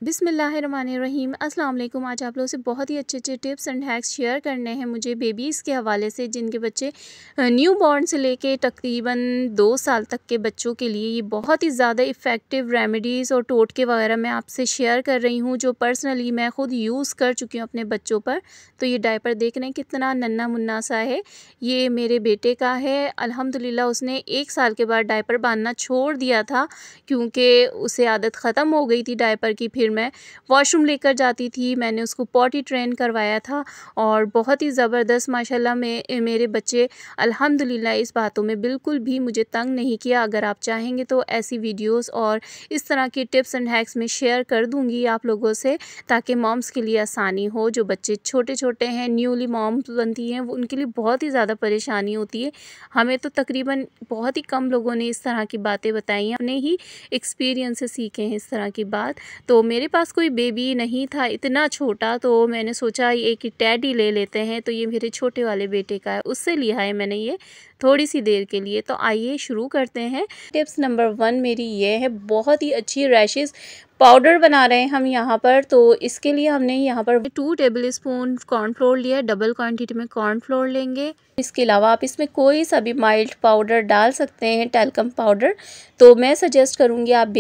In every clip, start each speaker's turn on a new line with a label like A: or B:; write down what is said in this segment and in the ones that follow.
A: बिस्मिल्लाहिर्रहमानिर्रहीम। अस्सलाम वालेकुम। आज आप लोगों से बहुत ही अच्छे टिप्स एंड हैक्स शेयर करने हैं मुझे बेबीज़ के हवाले से, जिनके बच्चे न्यू बॉर्न से लेके तकरीबन 2 साल तक के बच्चों के लिए ये बहुत ही ज़्यादा इफ़ेक्टिव रेमेडीज़ और टोटके वगैरह मैं आपसे शेयर कर रही हूँ, जो पर्सनली मैं ख़ुद यूज़ कर चुकी हूँ अपने बच्चों पर। तो ये डायपर देख रहे हैं कितना नन्हा मुन्ना सा है। ये मेरे बेटे का है। अल्हम्दुलिल्लाह उसने 1 साल के बाद डायपर बांधना छोड़ दिया था, क्योंकि उसे आदत ख़त्म हो गई थी डायपर की। फिर मैं वॉशरूम लेकर जाती थी, मैंने उसको पॉटी ट्रेन करवाया था और बहुत ही ज़बरदस्त माशाल्लाह में मेरे बच्चे अल्हम्दुलिल्लाह इस बातों में बिल्कुल भी मुझे तंग नहीं किया। अगर आप चाहेंगे तो ऐसी वीडियोस और इस तरह की टिप्स एंड हैक्स में शेयर कर दूंगी आप लोगों से, ताकि मॉम्स के लिए आसानी हो। जो बच्चे छोटे छोटे हैं, न्यूली मॉम्स बनती हैं, वो उनके लिए बहुत ही ज़्यादा परेशानी होती है। हमें तो तकरीबन बहुत ही कम लोगों ने इस तरह की बातें बताई हैं, अपने ही एक्सपीरियंस से सीखे हैं इस तरह की बात। तो मेरे पास कोई बेबी नहीं था इतना छोटा, तो मैंने सोचा एक टैडी ले लेते हैं। तो ये मेरे छोटे वाले बेटे का है, उससे लिया है मैंने ये थोड़ी सी देर के लिए। तो आइए शुरू करते हैं। टिप्स नंबर 1 मेरी ये है, बहुत ही अच्छी रैशेस पाउडर बना रहे हैं हम यहाँ पर। तो इसके लिए हमने यहाँ पर 2 टेबल स्पून कॉर्नफ्लोर लिया है, डबल क्वांटिटी में कॉर्नफ्लोर लेंगे। इसके अलावा आप इसमें कोई सा भी माइल्ड पाउडर डाल सकते हैं, टैल्कम पाउडर। तो मैं सजेस्ट करूँगी आप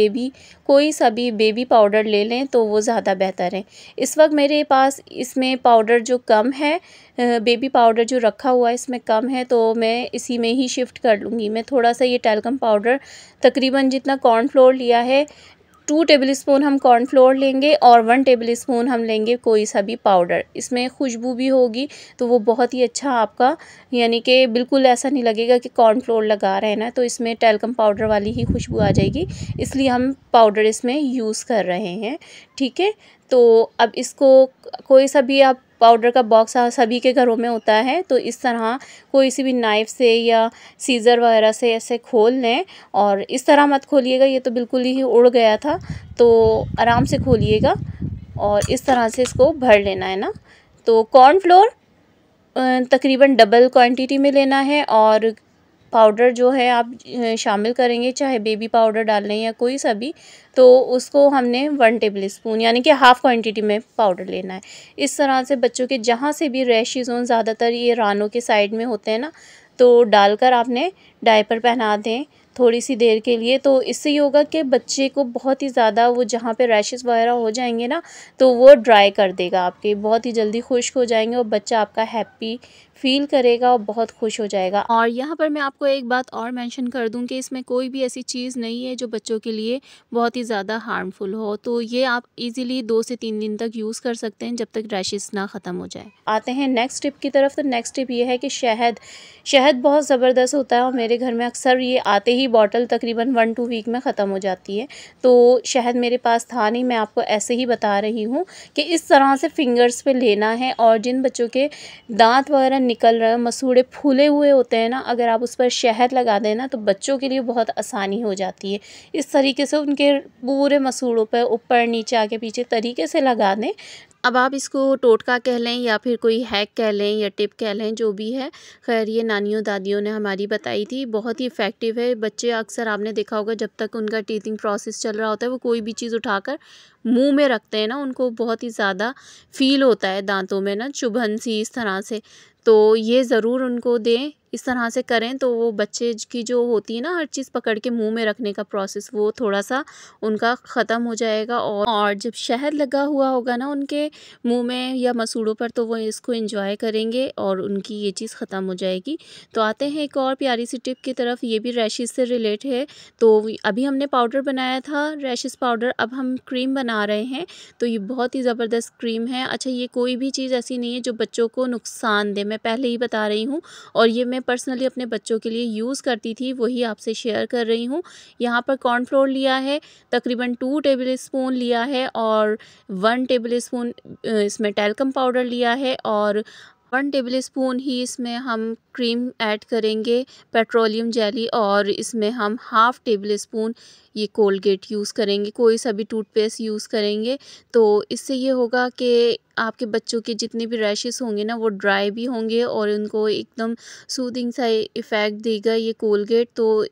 A: कोई सा भी बेबी पाउडर ले लें तो वो ज़्यादा बेहतर है। इस वक्त मेरे पास इसमें पाउडर जो कम है, बेबी पाउडर जो रखा हुआ है इसमें कम है, तो मैं इसी में ही शिफ्ट कर लूँगी। मैं थोड़ा सा ये टैल्कम पाउडर तकरीबन जितना कॉर्नफ्लोर लिया है, 2 टेबल स्पून हम कॉर्नफ्लोर लेंगे और 1 टेबल स्पून हम लेंगे कोई सा भी पाउडर। इसमें खुशबू भी होगी तो वो बहुत ही अच्छा आपका, यानी कि बिल्कुल ऐसा नहीं लगेगा कि कॉर्नफ्लोर लगा रहे हैं ना, तो इसमें टैल्कम पाउडर वाली ही खुशबू आ जाएगी। इसलिए हम पाउडर इसमें यूज़ कर रहे हैं, ठीक है। तो अब इसको कोई सा भी आप पाउडर का बॉक्स सभी के घरों में होता है, तो इस तरह कोई सी भी नाइफ़ से या सीज़र वगैरह से ऐसे खोल लें। और इस तरह मत खोलिएगा, ये तो बिल्कुल ही उड़ गया था, तो आराम से खोलिएगा और इस तरह से इसको भर लेना है ना। तो कॉर्नफ्लोर तकरीबन डबल क्वांटिटी में लेना है और पाउडर जो है आप शामिल करेंगे, चाहे बेबी पाउडर डाल लें या कोई सा भी, तो उसको हमने 1 टेबल स्पून यानी कि हाफ़ क्वांटिटी में पाउडर लेना है। इस तरह से बच्चों के जहाँ से भी रैशेज़ हों, ज़्यादातर ये रानों के साइड में होते हैं ना, तो डालकर आपने डायपर पहना दें थोड़ी सी देर के लिए। तो इससे ये होगा कि बच्चे को बहुत ही ज़्यादा वो जहाँ पे रैशेज़ वगैरह हो जाएंगे ना, तो वो ड्राई कर देगा, आपके बहुत ही जल्दी खुश्क हो जाएंगे और बच्चा आपका हैप्पी फील करेगा और बहुत खुश हो जाएगा। और यहाँ पर मैं आपको एक बात और मेंशन कर दूँ कि इसमें कोई भी ऐसी चीज़ नहीं है जो बच्चों के लिए बहुत ही ज़्यादा हार्मफुल हो। तो ये आप इजीली 2 से 3 दिन तक यूज़ कर सकते हैं, जब तक रैशेज़ ना ख़त्म हो जाए। आते हैं नेक्स्ट टिप की तरफ। तो नेक्स्ट टिप ये है कि शहद बहुत ज़बरदस्त होता है और मेरे घर में अक्सर ये आते ही बॉटल तकरीबन 1-2 वीक में ख़त्म हो जाती है। तो शहद मेरे पास था नहीं, मैं आपको ऐसे ही बता रही हूँ कि इस तरह से फिंगर्स पे लेना है। और जिन बच्चों के दांत वगैरह निकल रहे हैं, मसूड़े फूले हुए होते हैं ना, अगर आप उस पर शहद लगा दें ना, तो बच्चों के लिए बहुत आसानी हो जाती है। इस तरीके से उनके पूरे मसूड़ों पर ऊपर नीचे आगे पीछे तरीके से लगा दें। अब आप इसको टोटका कह लें या फिर कोई हैक कह लें या टिप कह लें, जो भी है, खैर ये नानियों दादियों ने हमारी बताई थी, बहुत ही इफ़ेक्टिव है। बच्चे अक्सर आपने देखा होगा, जब तक उनका टीथिंग प्रोसेस चल रहा होता है, वो कोई भी चीज़ उठाकर मुंह में रखते हैं ना, उनको बहुत ही ज़्यादा फील होता है दांतों में ना चुभन सी इस तरह से। तो ये ज़रूर उनको दें, इस तरह से करें तो वो बच्चे की जो होती है ना हर चीज़ पकड़ के मुंह में रखने का प्रोसेस, वो थोड़ा सा उनका ख़त्म हो जाएगा। और जब शहद लगा हुआ होगा ना उनके मुंह में या मसूड़ों पर, तो वो इसको एंजॉय करेंगे और उनकी ये चीज़ ख़त्म हो जाएगी। तो आते हैं एक और प्यारी सी टिप की तरफ, ये भी रैशेज़ से रिलेट है। तो अभी हमने पाउडर बनाया था रैशेज़ पाउडर, अब हम क्रीम बना रहे हैं। तो ये बहुत ही ज़बरदस्त क्रीम है। अच्छा, ये कोई भी चीज़ ऐसी नहीं है जो बच्चों को नुकसान दे, मैं पहले ही बता रही हूँ, और ये मैं पर्सनली अपने बच्चों के लिए यूज़ करती थी, वही आपसे शेयर कर रही हूँ। यहाँ पर कॉर्नफ्लोर लिया है, तकरीबन 2 टेबल स्पून लिया है और 1 टेबल स्पून इसमें टैल्कम पाउडर लिया है और 1 टेबल स्पून ही इसमें हम क्रीम ऐड करेंगे, पेट्रोलियम जेली, और इसमें हम हाफ़ टेबल स्पून ये कोलगेट यूज़ करेंगे, कोई सा भी टूथपेस्ट यूज़ करेंगे, तो इससे ये होगा कि आपके बच्चों के जितने भी रैशेस होंगे ना वो ड्राई भी होंगे और उनको एकदम सूदिंग सा इफ़ेक्ट देगा ये कोलगेट। तो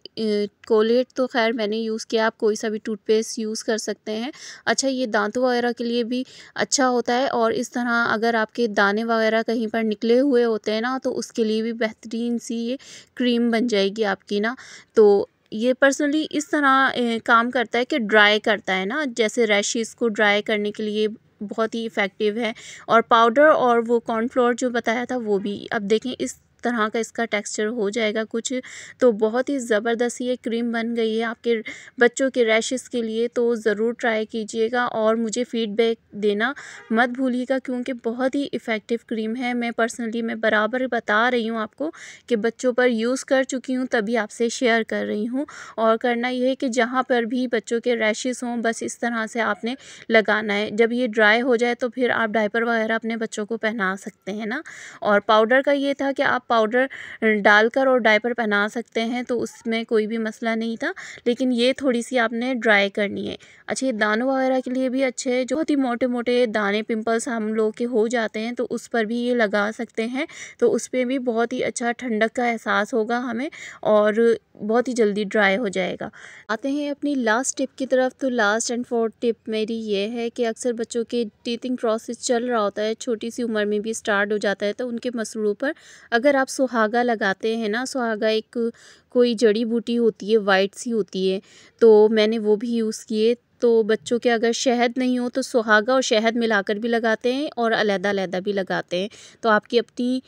A: कोलगेट तो खैर मैंने यूज़ किया, आप कोई सा भी टूथपेस्ट यूज़ कर सकते हैं। अच्छा, ये दांतों वगैरह के लिए भी अच्छा होता है और इस तरह अगर आपके दाने वगैरह कहीं पर निकले हुए होते हैं ना तो उसके लिए भी बेहतरीन सी ये क्रीम बन जाएगी आपकी ना। तो ये पर्सनली इस तरह काम करता है कि ड्राई करता है ना, जैसे रैशेस को ड्राई करने के लिए बहुत ही इफ़ेक्टिव है। और पाउडर और वो कॉर्नफ्लोर जो बताया था वो भी, अब देखें इस तरह का इसका टेक्सचर हो जाएगा कुछ, तो बहुत ही ज़बरदस्त ये क्रीम बन गई है आपके बच्चों के रैशेस के लिए। तो ज़रूर ट्राई कीजिएगा और मुझे फ़ीडबैक देना मत भूलिएगा, क्योंकि बहुत ही इफ़ेक्टिव क्रीम है। मैं पर्सनली मैं बराबर बता रही हूँ आपको कि बच्चों पर यूज़ कर चुकी हूँ, तभी आपसे शेयर कर रही हूँ। और करना ये है कि जहाँ पर भी बच्चों के रैशेस हों बस इस तरह से आपने लगाना है। जब ये ड्राई हो जाए तो फिर आप डायपर वगैरह अपने बच्चों को पहना सकते हैं ना। और पाउडर का ये था कि आप पाउडर डालकर और डायपर पहना सकते हैं, तो उसमें कोई भी मसला नहीं था, लेकिन ये थोड़ी सी आपने ड्राई करनी है। अच्छा, ये दानों वगैरह के लिए भी अच्छे है, जो बहुत ही मोटे मोटे दाने पिंपल्स हम लोग के हो जाते हैं तो उस पर भी ये लगा सकते हैं, तो उस पर भी बहुत ही अच्छा ठंडक का एहसास होगा हमें और बहुत ही जल्दी ड्राई हो जाएगा। आते हैं अपनी लास्ट टिप की तरफ। तो लास्ट एंड फोर्थ टिप मेरी ये है कि अक्सर बच्चों के टीथिंग प्रोसेस चल रहा होता है, छोटी सी उम्र में भी स्टार्ट हो जाता है, तो उनके मसूड़ों पर अगर आप सुहागा लगाते हैं ना, सुहागा एक कोई जड़ी बूटी होती है, वाइट सी होती है, तो मैंने वो भी यूज़ किए। तो बच्चों के अगर शहद नहीं हो तो सुहागा और शहद मिलाकर भी लगाते हैं और अलग-अलग भी लगाते हैं, तो आपकी अपनी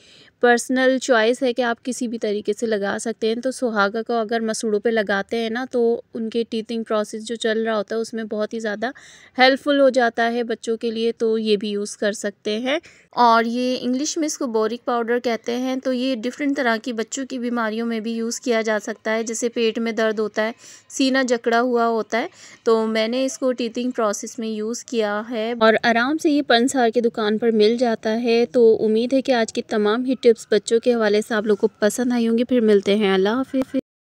A: पर्सनल चॉइस है कि आप किसी भी तरीके से लगा सकते हैं। तो सुहागा को अगर मसूड़ों पे लगाते हैं ना तो उनके टीथिंग प्रोसेस जो चल रहा होता है उसमें बहुत ही ज़्यादा हेल्पफुल हो जाता है बच्चों के लिए, तो ये भी यूज़ कर सकते हैं। और ये इंग्लिश में इसको बोरिक पाउडर कहते हैं। तो ये डिफरेंट तरह की बच्चों की बीमारियों में भी यूज़ किया जा सकता है, जैसे पेट में दर्द होता है, सीना जकड़ा हुआ होता है, तो मैंने इसको टीथिंग प्रोसेस में यूज़ किया है और आराम से ये पंसार की दुकान पर मिल जाता है। तो उम्मीद है कि आज की तमाम ही टिप्स बच्चों के हवाले से आप लोग को पसंद आई होंगी। फिर मिलते हैं, अल्लाह हाफ़िज़।